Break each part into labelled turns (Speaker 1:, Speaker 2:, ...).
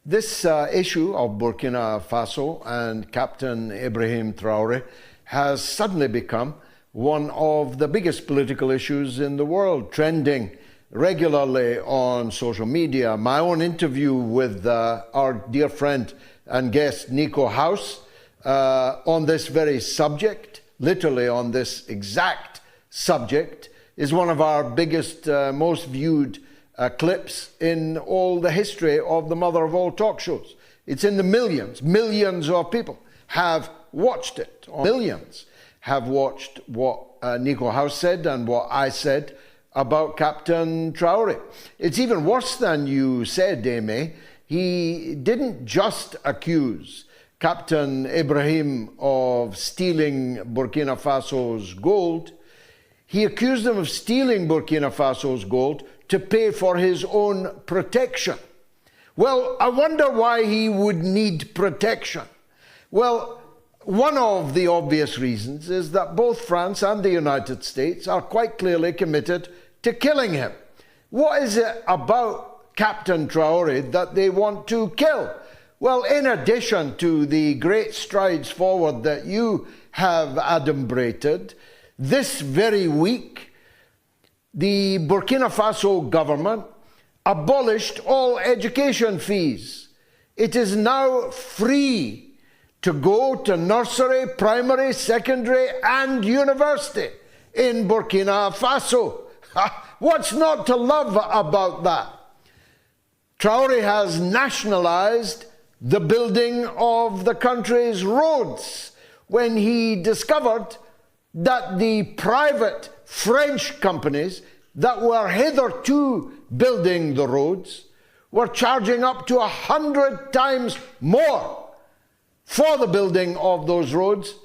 Speaker 1: This issue of Burkina Faso and Captain Ibrahim Traoré has suddenly become one of the biggest political issues in the world, trending regularly on social media. My own interview with our dear friend and guest Nico House on this very subject, literally on this exact subject, is one of our biggest, most viewed clips in all the history of the mother of all talk shows. It's in the millions. Millions of people have watched it. Millions have watched what Nico House said and what I said about Captain Traoré. It's even worse than you said, Amy. He didn't just accuse Captain Ibrahim of stealing Burkina Faso's gold. He accused him of stealing Burkina Faso's gold to pay for his own protection. Well, I wonder why he would need protection. Well, one of the obvious reasons is that both France and the United States are quite clearly committed to killing him. What is it about Captain Traoré that they want to kill? Well, in addition to the great strides forward that you have adumbrated, this very week, the Burkina Faso government abolished all education fees. It is now free to go to nursery, primary, secondary, and university in Burkina Faso. What's not to love about that? Traoré has nationalized the building of the country's roads when he discovered that the private French companies that were hitherto building the roads were charging up to 100 times more for the building of those roads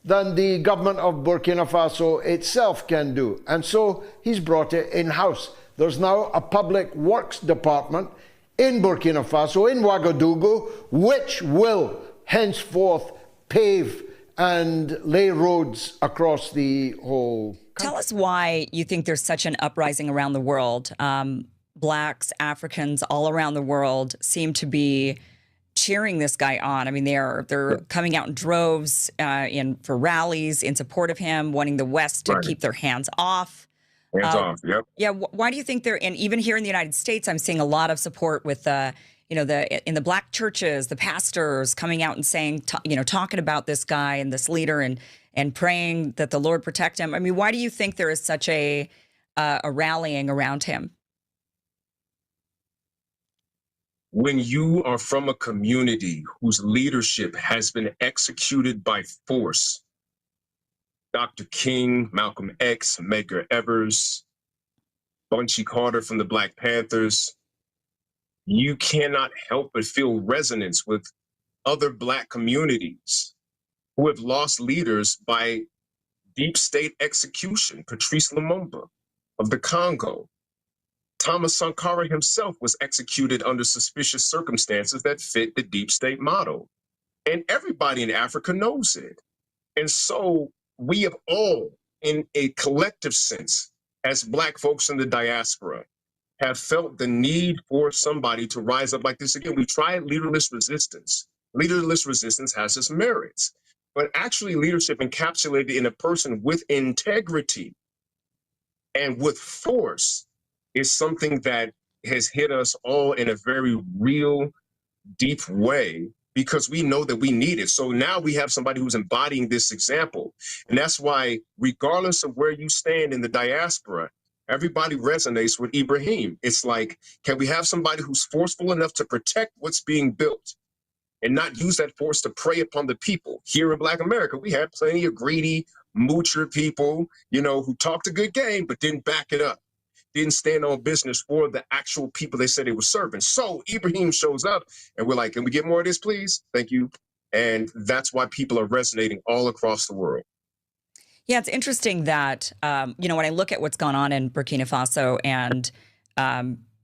Speaker 1: than the government of Burkina Faso itself can do. And so he's brought it in-house. There's now a public works department in Burkina Faso, in Ouagadougou, which will henceforth pave and lay roads across the whole country.
Speaker 2: Tell us why you think there's such an uprising around the world. Blacks, Africans, all around the world seem to be cheering this guy on. I mean, they're coming out in droves for rallies in support of him, wanting the West to keep their hands off.
Speaker 3: Hands off, yep.
Speaker 2: Yeah, why do you think and even here in the United States, I'm seeing a lot of support with in the black churches, the pastors coming out and saying, talking about this guy and this leader and praying that the Lord protect him. I mean, why do you think there is such a rallying around him?
Speaker 3: When you are from a community whose leadership has been executed by force, Dr. King, Malcolm X, Medgar Evers, Bunchy Carter from the Black Panthers, you cannot help but feel resonance with other Black communities who have lost leaders by deep state execution. Patrice Lumumba of the Congo. Thomas Sankara himself was executed under suspicious circumstances that fit the deep state model. And everybody in Africa knows it. And so we have all, in a collective sense, as Black folks in the diaspora, have felt the need for somebody to rise up like this again. We tried leaderless resistance. Leaderless resistance has its merits, but actually leadership encapsulated in a person with integrity and with force is something that has hit us all in a very real, deep way, because we know that we need it. So now we have somebody who's embodying this example. And that's why, regardless of where you stand in the diaspora, everybody resonates with Ibrahim. It's like, can we have somebody who's forceful enough to protect what's being built and not use that force to prey upon the people? Here in Black America, we had plenty of greedy, moocher people, who talked a good game, but didn't back it up. Didn't stand on business for the actual people they said they were serving. So Ibrahim shows up and we're like, can we get more of this, please? Thank you. And that's why people are resonating all across the world.
Speaker 2: Yeah, it's interesting that, when I look at what's gone on in Burkina Faso and,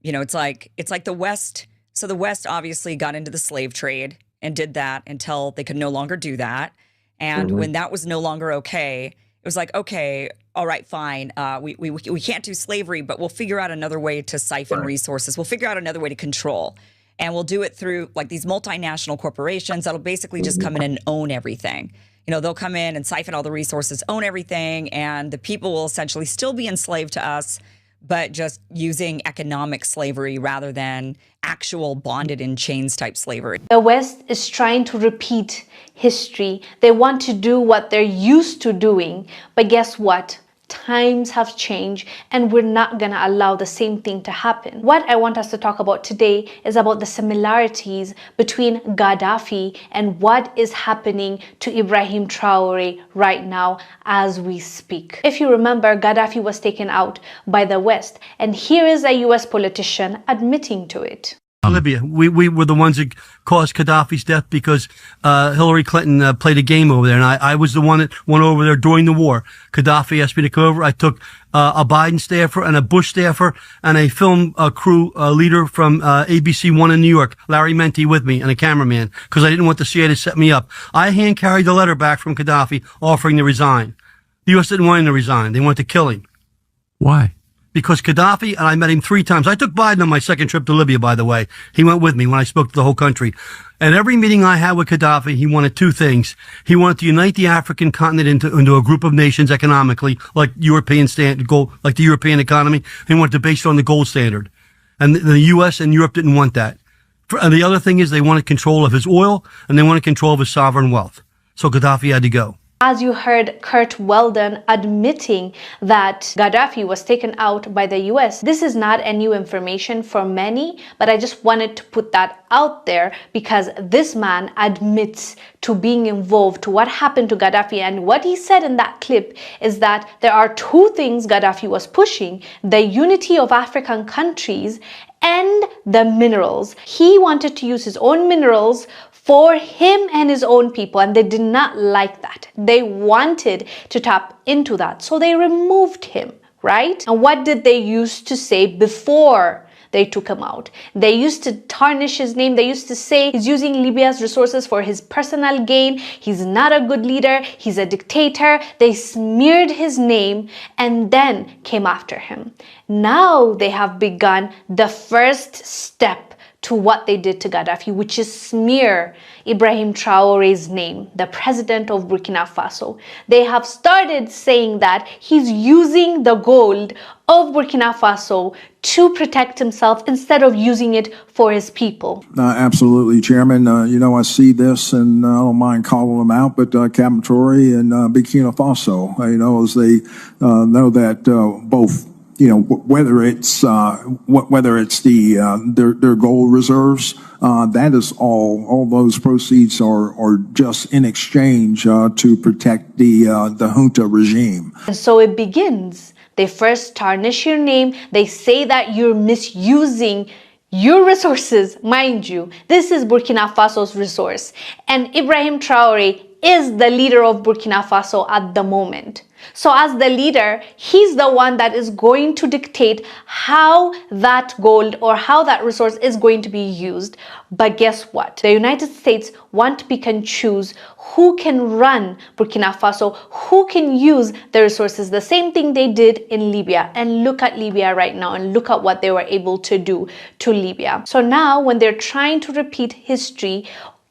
Speaker 2: it's like the West. So the West obviously got into the slave trade and did that until they could no longer do that. And when that was no longer okay, it was like, okay, all right, fine. We can't do slavery, but we'll figure out another way to siphon resources. We'll figure out another way to control. And we'll do it through like these multinational corporations that'll basically just come in and own everything. They'll come in and siphon all the resources, own everything, and the people will essentially still be enslaved to us, but just using economic slavery rather than actual bonded in chains type slavery.
Speaker 4: The West is trying to repeat history. They want to do what they're used to doing, but guess what? Times have changed and we're not going to allow the same thing to happen. What I want us to talk about today is about the similarities between Gaddafi and what is happening to Ibrahim Traoré right now as we speak. If you remember, Gaddafi was taken out by the West, and here is a US politician admitting to it.
Speaker 5: Libya. We were the ones that caused Gaddafi's death because Hillary Clinton played a game over there, and I was the one that went over there during the war. Gaddafi asked me to come over. I took a Biden staffer and a Bush staffer and a film crew leader from ABC One in New York, Larry Menti, with me, and a cameraman, because I didn't want the CIA to set me up. I hand carried the letter back from Gaddafi offering to resign. The U.S. didn't want him to resign. They wanted to kill him.
Speaker 6: Why?
Speaker 5: Because Gaddafi, and I met him 3 times. I took Biden on my second trip to Libya, by the way. He went with me when I spoke to the whole country. And every meeting I had with Gaddafi, he wanted 2 things. He wanted to unite the African continent into a group of nations economically, like like the European economy. He wanted to base it on the gold standard. And the U.S. and Europe didn't want that. And the other thing is they wanted control of his oil, and they wanted control of his sovereign wealth. So Gaddafi had to go.
Speaker 4: As you heard Kurt Weldon admitting that Gaddafi was taken out by the US, this is not a new information for many, but I just wanted to put that out there because this man admits to being involved to what happened to Gaddafi. And what he said in that clip is that there are 2 things Gaddafi was pushing: the unity of African countries and the minerals. He wanted to use his own minerals for him and his own people, and they did not like that. They wanted to tap into that, so they removed him, right? And what did they used to say before they took him out? They used to tarnish his name. They used to say he's using Libya's resources for his personal gain. He's not a good leader. He's a dictator. They smeared his name and then came after him. Now they have begun the first step to what they did to Gaddafi, which is smear Ibrahim Traoré's name, the president of Burkina Faso. They have started saying that he's using the gold of Burkina Faso to protect himself instead of using it for his people.
Speaker 7: Absolutely, Chairman. I see this, and I don't mind calling them out, but Captain Traoré and Burkina Faso, as they know that both, whether it's their gold reserves, that is all those proceeds are just in exchange to protect the junta regime.
Speaker 4: And so it begins. They first tarnish your name. They say that you're misusing your resources. Mind you, this is Burkina Faso's resource, and Ibrahim Traoré is the leader of Burkina Faso at the moment. So as the leader, he's the one that is going to dictate how that gold or how that resource is going to be used. But guess what? The United States want to pick and choose who can run Burkina Faso, who can use the resources, the same thing they did in Libya. And look at Libya right now and look at what they were able to do to Libya. So now when they're trying to repeat history,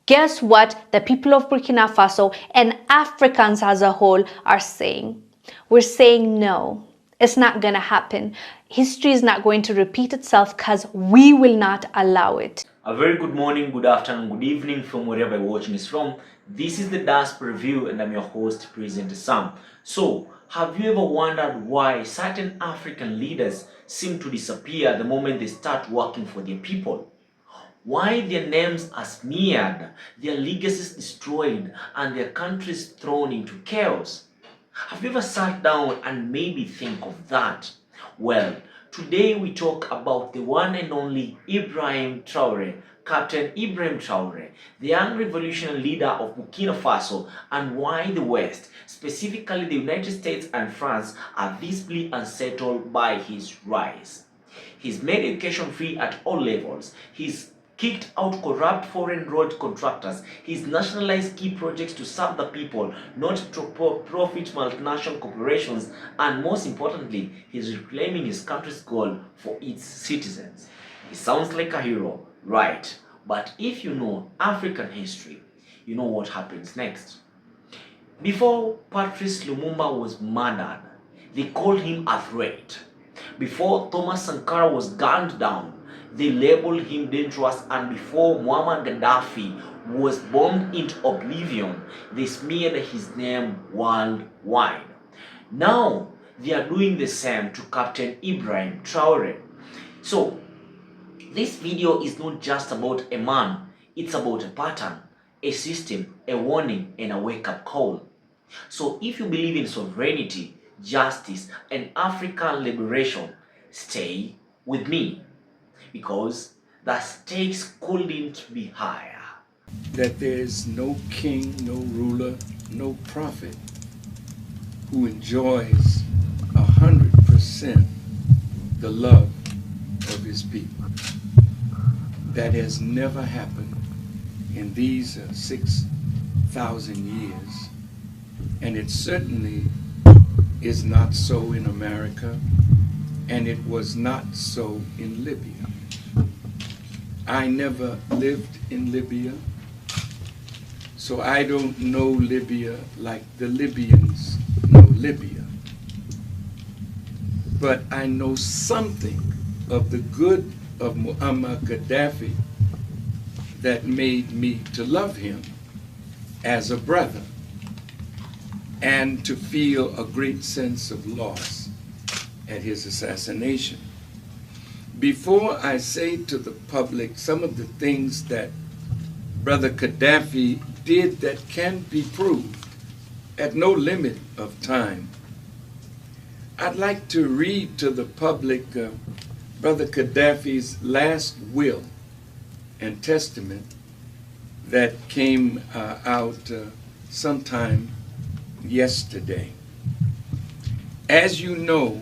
Speaker 4: guess what the people of Burkina Faso and Africans as a whole are saying? We're saying no, it's not going to happen. History is not going to repeat itself because we will not allow it.
Speaker 8: A very good morning, good afternoon, good evening from wherever you're watching this from. This is the Diaspora Review and I'm your host, Presenter Sam. So, have you ever wondered why certain African leaders seem to disappear the moment they start working for their people? Why their names are smeared, their legacies destroyed, and their countries thrown into chaos? Have you ever sat down and maybe think of that? Well, today we talk about the one and only Ibrahim Traoré, Captain Ibrahim Traoré, the young revolutionary leader of Burkina Faso, and why the West, specifically the United States and France, are visibly unsettled by his rise. He's made education free at all levels. He's kicked out corrupt foreign road contractors. He's nationalized key projects to serve the people, not to profit multinational corporations, and most importantly, he's reclaiming his country's gold for its citizens. He sounds like a hero, Right. But if you know African history, you know what happens next. Before Patrice Lumumba was murdered, they called him a threat. Before Thomas Sankara was gunned down, they labeled him dangerous, and before Muammar Gaddafi was bombed into oblivion, they smeared his name worldwide. Now, they are doing the same to Captain Ibrahim Traoré. So, this video is not just about a man, it's about a pattern, a system, a warning, and a wake-up call. So if you believe in sovereignty, justice, and African liberation, stay with me, because the stakes couldn't be higher.
Speaker 6: That there is no king, no ruler, no prophet who enjoys 100% the love of his people. That has never happened in these 6,000 years, and it certainly is not so in America, and it was not so in Libya. I never lived in Libya, so I don't know Libya like the Libyans know Libya. But I know something of the good of Muammar Gaddafi that made me to love him as a brother and to feel a great sense of loss at his assassination. Before I say to the public some of the things that Brother Gaddafi did that can be proved at no limit of time, I'd like to read to the public Brother Gaddafi's last will and testament that came out sometime yesterday. As you know,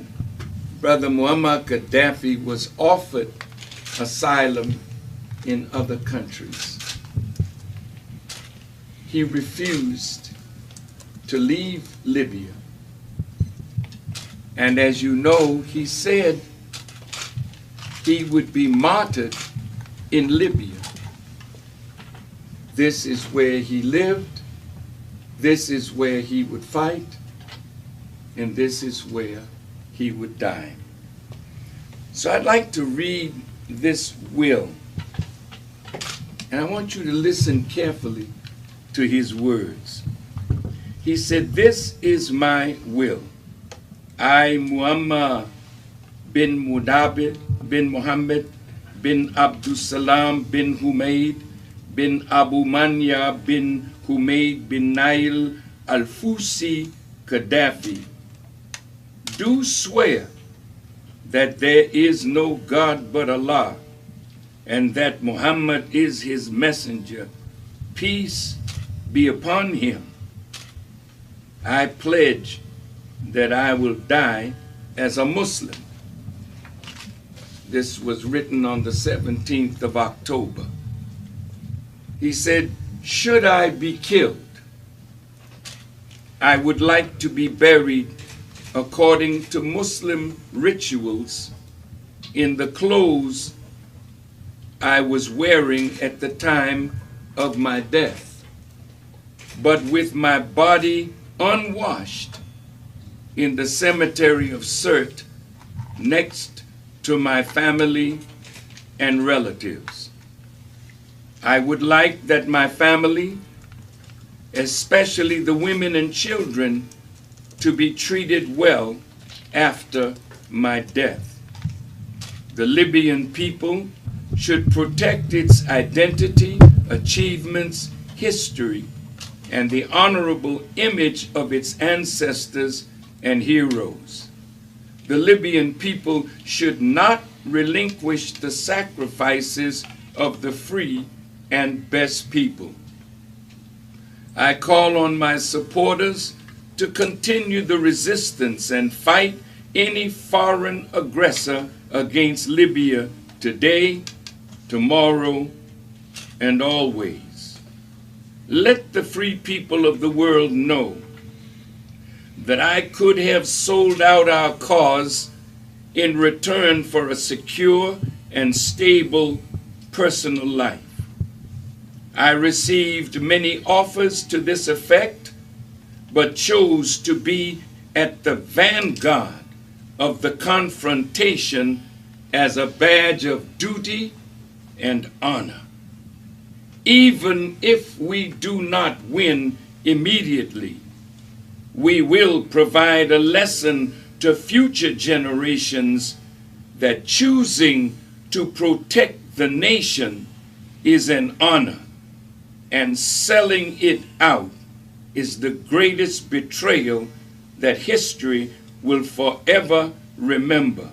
Speaker 6: Brother Muammar Gaddafi was offered asylum in other countries. He refused to leave Libya. And as you know, he said he would be martyred in Libya. This is where he lived, this is where he would fight, and this is where he would die. So I'd like to read this will, and I want you to listen carefully to his words. He said, "This is my will. I, Muammar bin Mudabir bin Muhammad bin Abdussalam bin Humaid bin Abu Manya bin Humaid bin Nail al-Fusi Gaddafi, do swear that there is no God but Allah, and that Muhammad is his messenger, peace be upon him. I pledge that I will die as a Muslim." This was written on the 17th of October. He said, "Should I be killed, I would like to be buried according to Muslim rituals in the clothes I was wearing at the time of my death, but with my body unwashed in the cemetery of Sirte next to my family and relatives. I would like that my family, especially the women and children, to be treated well after my death. The Libyan people should protect its identity, achievements, history, and the honorable image of its ancestors and heroes. The Libyan people should not relinquish the sacrifices of the free and best people. I call on my supporters to continue the resistance and fight any foreign aggressor against Libya today, tomorrow, and always. Let the free people of the world know that I could have sold out our cause in return for a secure and stable personal life. I received many offers to this effect, but chose to be at the vanguard of the confrontation as a badge of duty and honor. Even if we do not win immediately, we will provide a lesson to future generations that choosing to protect the nation is an honor, and selling it out is the greatest betrayal that history will forever remember,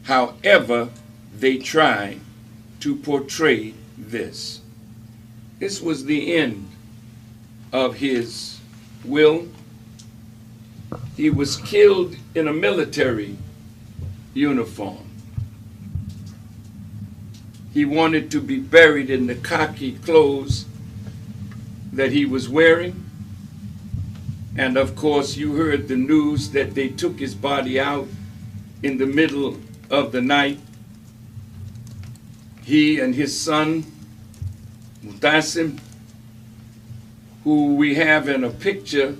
Speaker 6: however they try to portray this. This was the end of his will. He was killed in a military uniform. He wanted to be buried in the khaki clothes that he was wearing. And of course, you heard the news that they took his body out in the middle of the night. He and his son, Mutasim, who we have in a picture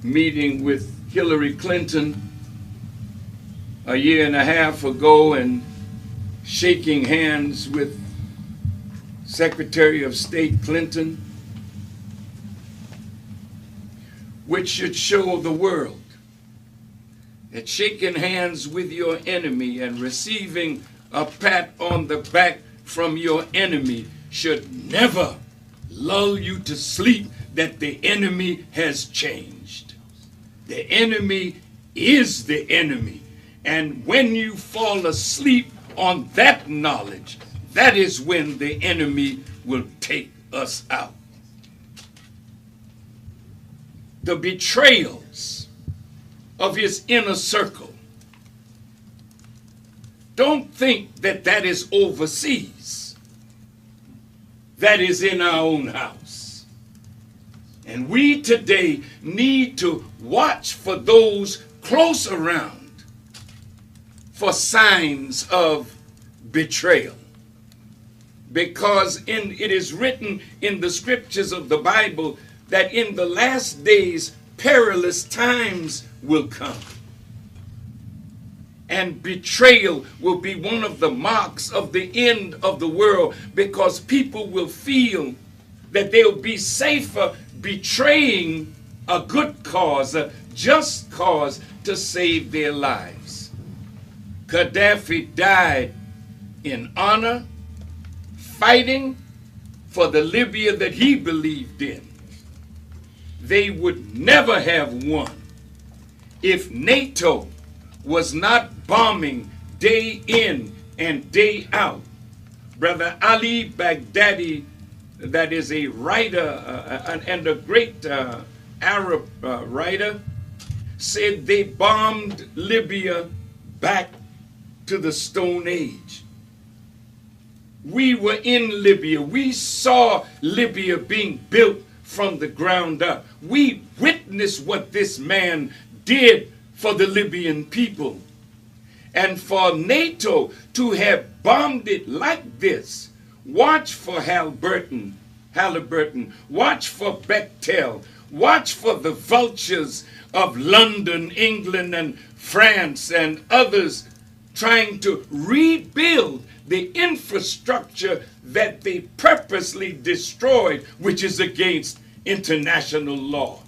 Speaker 6: meeting with Hillary Clinton a year and a half ago and shaking hands with Secretary of State Clinton, which should show the world that shaking hands with your enemy and receiving a pat on the back from your enemy should never lull you to sleep that the enemy has changed. The enemy is the enemy. And when you fall asleep on that knowledge, that is when the enemy will take us out. The betrayals of his inner circle. Don't think that that is overseas. That is in our own house. And we today need to watch for those close around for signs of betrayal. Because it is written in the scriptures of the Bible that in the last days perilous times will come. And betrayal will be one of the marks of the end of the world, because people will feel that they'll be safer betraying a good cause, a just cause, to save their lives. Gaddafi died in honor, fighting for the Libya that he believed in. They would never have won if NATO was not bombing day in and day out. Brother Ali Baghdadi, that is a writer and a great Arab writer, said they bombed Libya back to the Stone Age. We were in Libya. We saw Libya being built from the ground up. We witnessed what this man did for the Libyan people. And for NATO to have bombed it like this, watch for Halliburton, watch for Bechtel, watch for the vultures of London, England, and France, and others trying to rebuild the infrastructure that they purposely destroyed, which is against international law.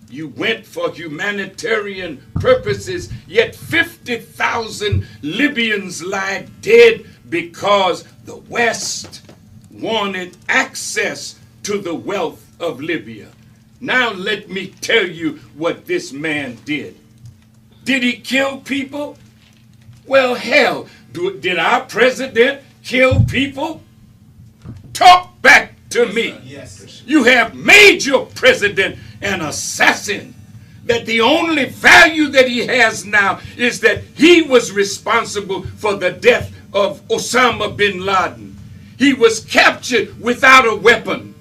Speaker 6: You went for humanitarian purposes, yet 50,000 Libyans lie dead because the West wanted access to the wealth of Libya. Now let me tell you what this man did. Did he kill people? Well, hell, did our president kill people? Talk back to me. Yes. You have made your president an assassin. That the only value that he has now is that he was responsible for the death of Osama bin Laden. He was captured without a weapon.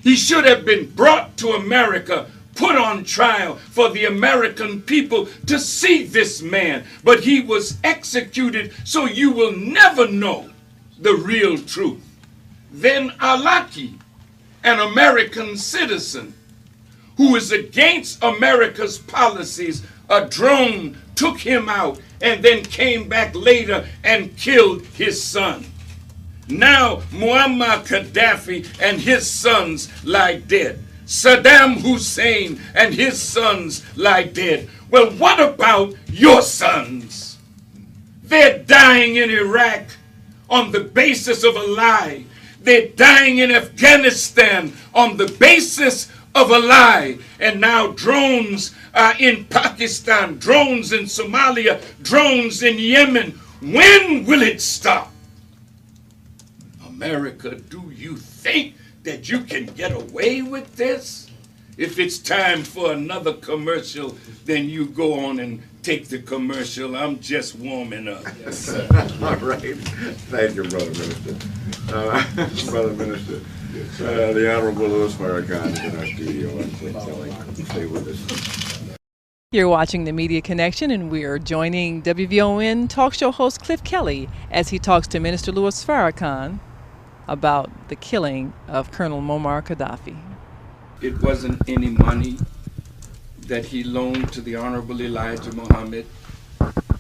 Speaker 6: He should have been brought to America, put on trial for the American people to see this man. But he was executed, so you will never know the real truth. Then Alaki, an American citizen who is against America's policies, a drone took him out and then came back later and killed his son. Now Muammar Gaddafi and his sons lie dead. Saddam Hussein and his sons lie dead. Well, what about your sons? They're dying in Iraq on the basis of a lie. They're dying in Afghanistan on the basis of a lie. And now drones are in Pakistan, drones in Somalia, drones in Yemen. When will it stop? America, do you think that you can get away with this? If it's time for another commercial, then you go on and take the commercial. I'm just warming up.
Speaker 1: Yes, all right. Thank you, Brother Minister. Brother Minister, the Honorable Louis Farrakhan is in our studio. Stay with us.
Speaker 9: You're watching The Media Connection, and we are joining WVON talk show host Cliff Kelly as he talks to Minister Louis Farrakhan about the killing of Colonel Muammar Gaddafi.
Speaker 6: It wasn't any money that he loaned to the Honorable Elijah Muhammad,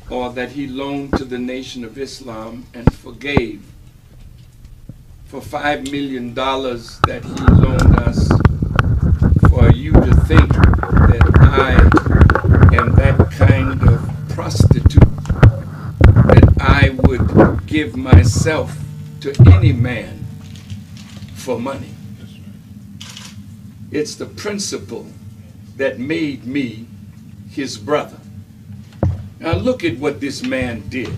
Speaker 6: or that he loaned to the Nation of Islam and forgave for $5 million that he loaned us, for you to think that I am that kind of prostitute, that I would give myself to any man for money. It's the principle that made me his brother. Now look at what this man did.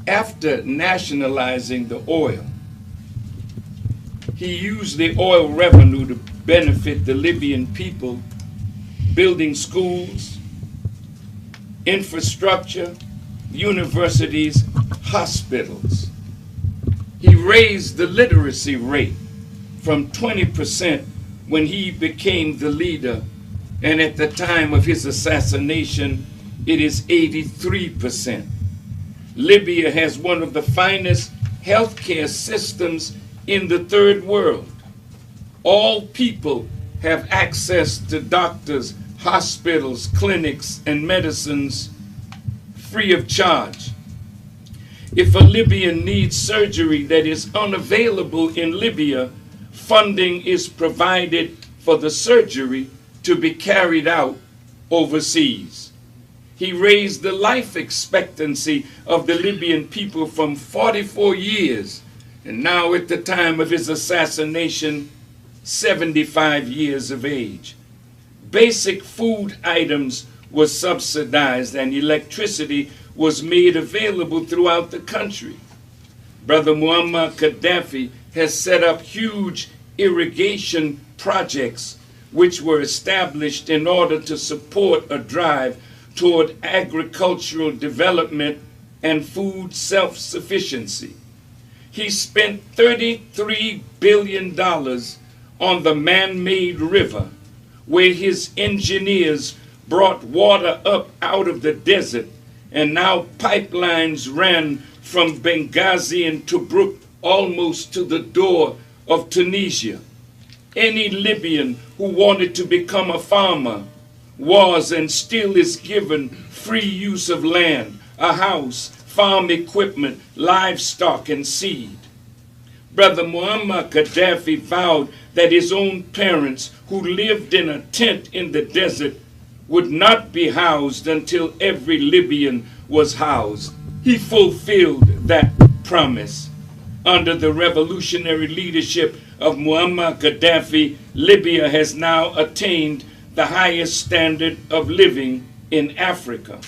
Speaker 6: After nationalizing the oil, he used the oil revenue to benefit the Libyan people, building schools, infrastructure, universities, hospitals. He raised the literacy rate from 20% when he became the leader, and at the time of his assassination, it is 83%. Libya has one of the finest healthcare systems in the third world. All people have access to doctors, hospitals, clinics, and medicines free of charge. If a Libyan needs surgery that is unavailable in Libya, funding is provided for the surgery to be carried out overseas. He raised the life expectancy of the Libyan people from 44 years, and now at the time of his assassination, 75 years of age. Basic food items were subsidized and electricity was made available throughout the country. Brother Muammar Gaddafi has set up huge irrigation projects which were established in order to support a drive toward agricultural development and food self-sufficiency. He spent $33 billion on the man-made river, where his engineers brought water up out of the desert, and now pipelines ran from Benghazi and Tobruk almost to the door of Tunisia. Any Libyan who wanted to become a farmer was and still is given free use of land, a house, farm equipment, livestock, and seed. Brother Muammar Gaddafi vowed that his own parents, who lived in a tent in the desert, would not be housed until every Libyan was housed. He fulfilled that promise. Under the revolutionary leadership of Muammar Gaddafi, Libya has now attained the highest standard of living in Africa.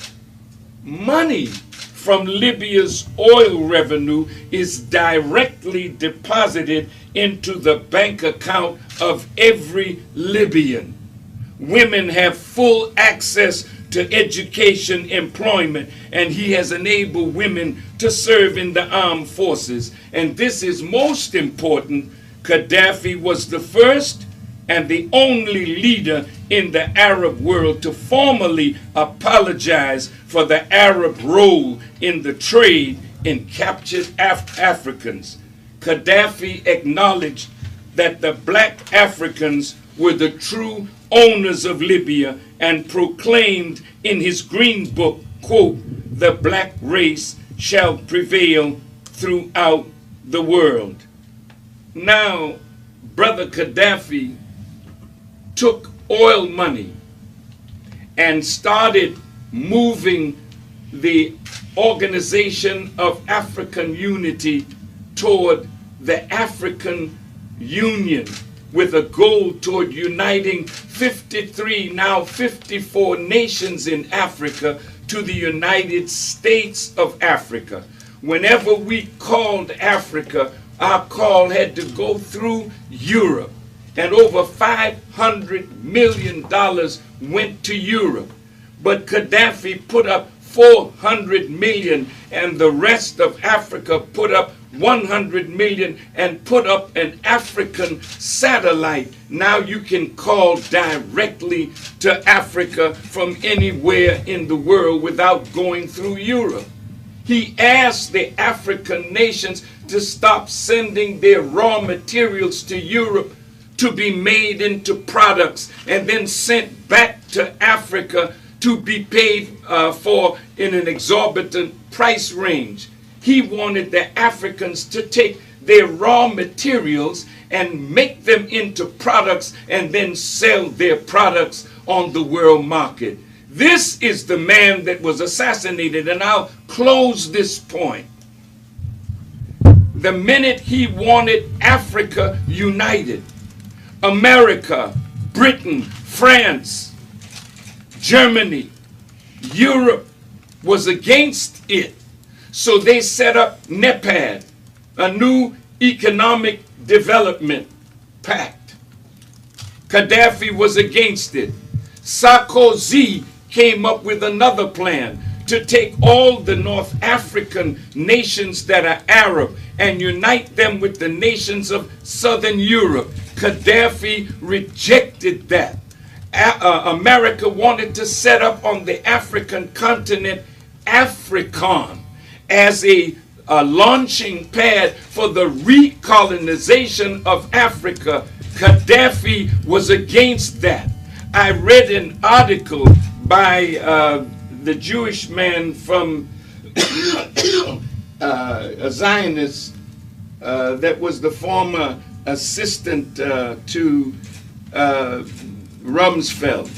Speaker 6: Money from Libya's oil revenue is directly deposited into the bank account of every Libyan. Women have full access to education, employment, and he has enabled women to serve in the armed forces. And this is most important. Gaddafi was the first and the only leader in the Arab world to formally apologize for the Arab role in the trade in captured Africans. Gaddafi acknowledged that the black Africans were the true owners of Libya and proclaimed in his Green Book, quote, "The black race shall prevail throughout the world." Now, Brother Gaddafi took oil money and started moving the Organization of African Unity toward the African Union with a goal toward uniting 53, now 54 nations in Africa to the United States of Africa. Whenever we called Africa, our call had to go through Europe, and over $500 million went to Europe. But Gaddafi put up 400 million, and the rest of Africa put up 100 million and put up an African satellite. Now you can call directly to Africa from anywhere in the world without going through Europe. He asked the African nations to stop sending their raw materials to Europe to be made into products and then sent back to Africa to be paid for in an exorbitant price range. He wanted the Africans to take their raw materials and make them into products and then sell their products on the world market. This is the man that was assassinated, and I'll close this point. The minute he wanted Africa united, America, Britain, France, Germany, Europe was against it. So they set up NEPAD, a new economic development pact. Gaddafi was against it. Sarkozy came up with another plan to take all the North African nations that are Arab and unite them with the nations of Southern Europe. Gaddafi rejected that. America wanted to set up on the African continent African as a launching pad for the recolonization of Africa. Gaddafi was against that. I read an article by the Jewish man from a Zionist that was the former assistant to Rumsfeld.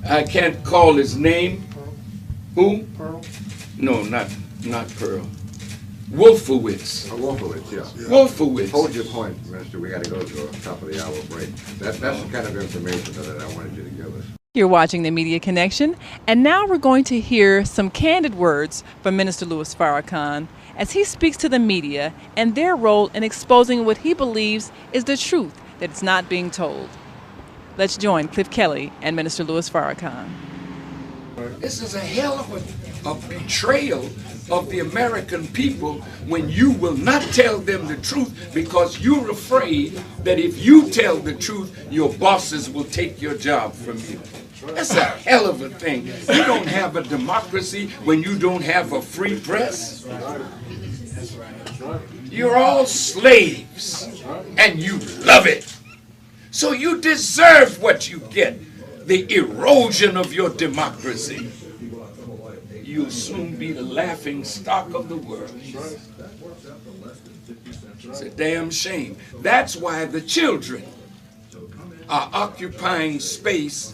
Speaker 6: I can't call his name. Who? Pearl? No, not Pearl. Wolfowitz.
Speaker 10: Wolfowitz, yeah.
Speaker 6: Wolfowitz.
Speaker 10: Hold your point, Minister. We got to go to a top of the hour break. That's the kind of information that I wanted you to give us.
Speaker 9: You're watching The Media Connection, and now we're going to hear some candid words from Minister Louis Farrakhan as he speaks to the media and their role in exposing what he believes is the truth that's not being told. Let's join Cliff Kelly and Minister Louis Farrakhan.
Speaker 6: This is a hell of a betrayal of the American people when you will not tell them the truth because you're afraid that if you tell the truth, your bosses will take your job from you. That's a hell of a thing. You don't have a democracy when you don't have a free press. You're all slaves, and you love it. So you deserve what you get, the erosion of your democracy. You'll soon be the laughing stock of the world. It's a damn shame. That's why the children are occupying space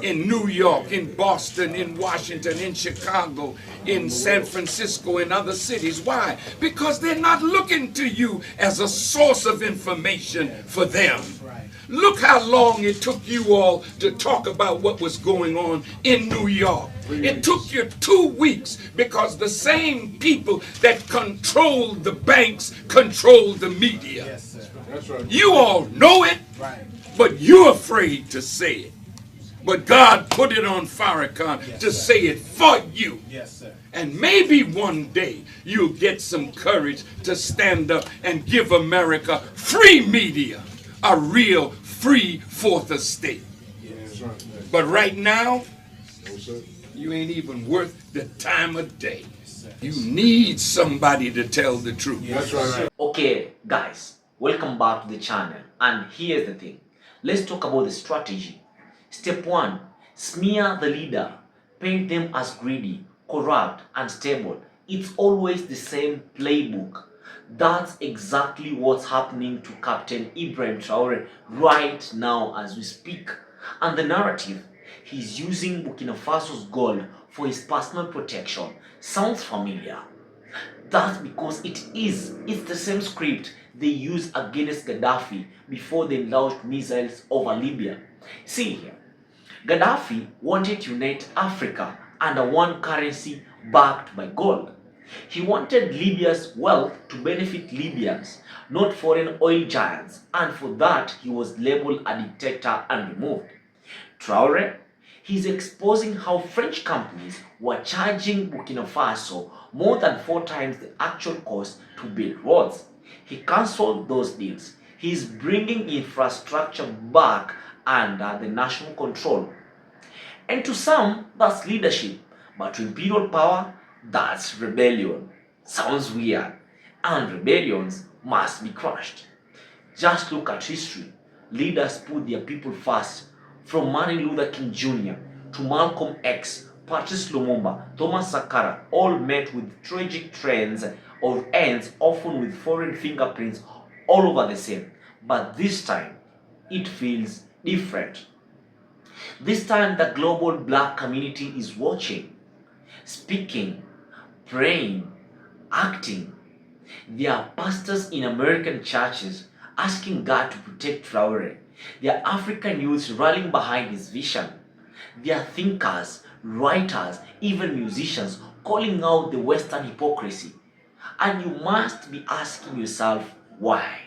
Speaker 6: in New York, in Boston, in Washington, in Chicago, in San Francisco, and other cities. Why? Because they're not looking to you as a source of information for them. Look how long it took you all to talk about what was going on in New York. It took you 2 weeks because the same people that controlled the banks controlled the media. Yes, sir. That's right. You all know it, but you're afraid to say it. But God put it on Farrakhan to say it for you. Yes, sir. And maybe one day you'll get some courage to stand up and give America free media. a real free fourth estate. But right now, you ain't even worth the time of day. You need somebody to tell the truth.
Speaker 10: That's right.
Speaker 8: Okay, guys, welcome back to the channel. And here's the thing. Let's talk about the strategy. Step 1. Smear the leader. Paint them as greedy, corrupt, unstable. It's always the same playbook. That's exactly what's happening to Captain Ibrahim Traoré right now as we speak. And the narrative, he's using Burkina Faso's gold for his personal protection, sounds familiar. That's because it's the same script they used against Gaddafi before they launched missiles over Libya. See here, Gaddafi wanted to unite Africa under one currency backed by gold. He wanted Libya's wealth to benefit Libyans, not foreign oil giants, and for that he was labeled a dictator and removed. Traoré, he's exposing how French companies were charging Burkina Faso more than 4 times the actual cost to build roads. He cancelled those deals. He's bringing infrastructure back under the national control. And to some, that's leadership, but to imperial power, that's rebellion. Sounds weird, and rebellions must be crushed. Just look at history. Leaders put their people first, from Martin Luther King Jr. to Malcolm X, Patrice Lumumba, Thomas Sankara, all met with tragic trends or ends, often with foreign fingerprints all over the same. But this time, it feels different. This time, the global black community is watching, speaking, praying, acting. There are pastors in American churches asking God to protect Traoré. There are African youths rallying behind his vision. There are thinkers, writers, even musicians calling out the Western hypocrisy. And you must be asking yourself, why?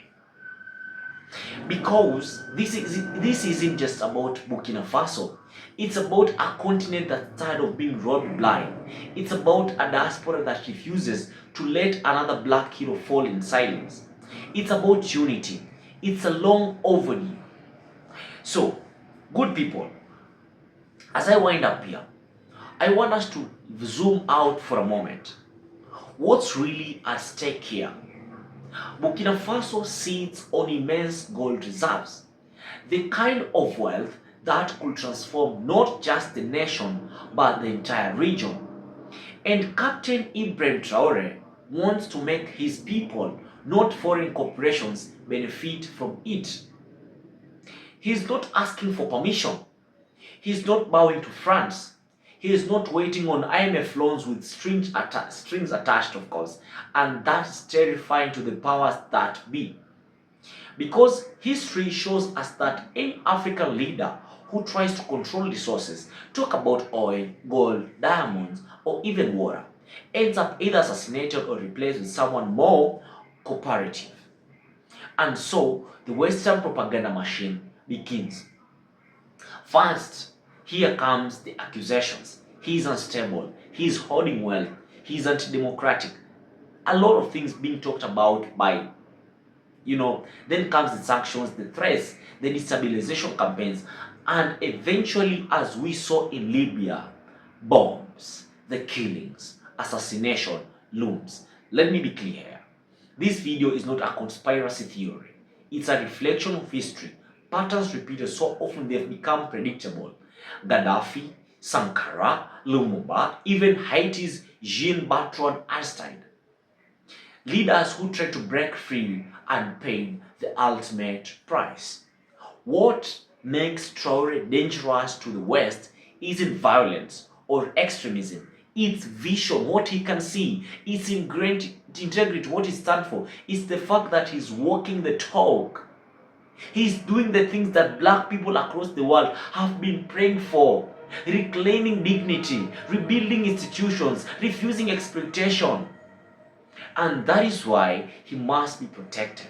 Speaker 8: Because this isn't just about Burkina Faso. It's about a continent that's tired of being robbed blind. It's about a diaspora that refuses to let another black hero fall in silence. It's about unity. It's a long overdue. So, good people, as I wind up here, I want us to zoom out for a moment. What's really at stake here? Burkina Faso sits on immense gold reserves, the kind of wealth that could transform not just the nation but the entire region. And Captain Ibrahim Traoré wants to make his people, not foreign corporations, benefit from it. He's not asking for permission. He's not bowing to France. He is not waiting on IMF loans with strings attached, of course, and that's terrifying to the powers that be. Because history shows us that any African leader who tries to control resources, talk about oil, gold, diamonds, or even water, ends up either assassinated or replaced with someone more cooperative. And so the Western propaganda machine begins. First, here comes the accusations. He's unstable, he's hoarding wealth, he's anti-democratic. A lot of things being talked about by, then comes the sanctions, the threats, the destabilization campaigns, and eventually, as we saw in Libya, bombs, the killings, assassination looms. Let me be clear. This video is not a conspiracy theory. It's a reflection of history. Patterns repeated so often they've become predictable. Gaddafi, Sankara, Lumumba, even Haiti's Jean-Bertrand Aristide. Leaders who try to break free and pay the ultimate price. What makes Traoré dangerous to the West isn't violence or extremism. It's vision, what he can see. It's ingrained integrity, what he stands for. It's the fact that he's walking the talk. He's doing the things that black people across the world have been praying for. Reclaiming dignity, rebuilding institutions, refusing exploitation. And that is why he must be protected.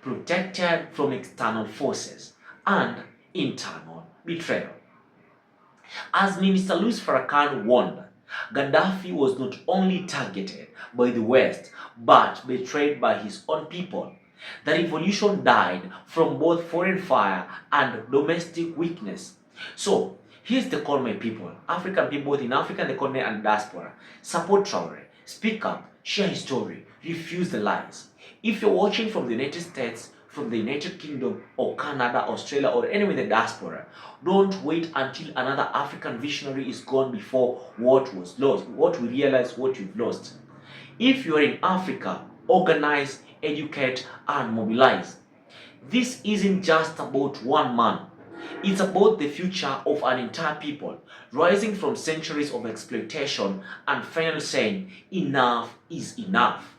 Speaker 8: Protected from external forces and internal betrayal. As Minister Louis Farrakhan warned, Gaddafi was not only targeted by the West, but betrayed by his own people. The revolution died from both foreign fire and domestic weakness. So, here's the call, my people, African people both in Africa and the continent and diaspora. Support Traoré, speak up, share his story, refuse the lies. If you're watching from the United States, from the United Kingdom, or Canada, Australia, or anywhere in the diaspora, don't wait until another African visionary is gone before what was lost, what we realize what you've lost. If you are in Africa, organize, educate, and mobilize. This isn't just about one man. It's about the future of an entire people, rising from centuries of exploitation and finally saying, enough is enough.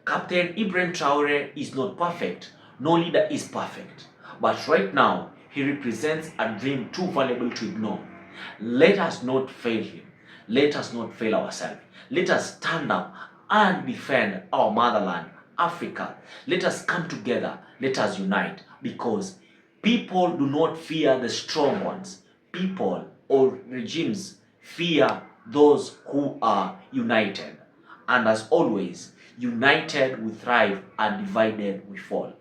Speaker 8: Captain Ibrahim Traoré is not perfect. No leader is perfect. But right now, he represents a dream too valuable to ignore. Let us not fail him. Let us not fail ourselves. Let us stand up and defend our motherland, Africa. Let us come together. Let us unite. Because people do not fear the strong ones. People or regimes fear those who are united. And as always, united we thrive and divided we fall.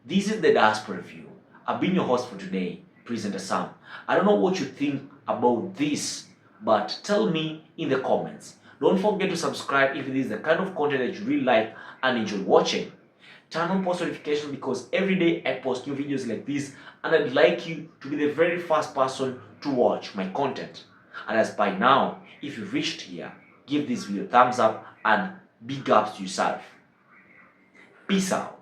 Speaker 8: This is the Diaspora View. I've been your host for today, Presenter Sam. I don't know what you think about this, but tell me in the comments. Don't forget to subscribe if this is the kind of content that you really like and enjoy watching. Turn on post notifications because every day I post new videos like this, and I'd like you to be the very first person to watch my content. And as by now, if you've reached here, give this video a thumbs up and big ups to yourself. Peace out.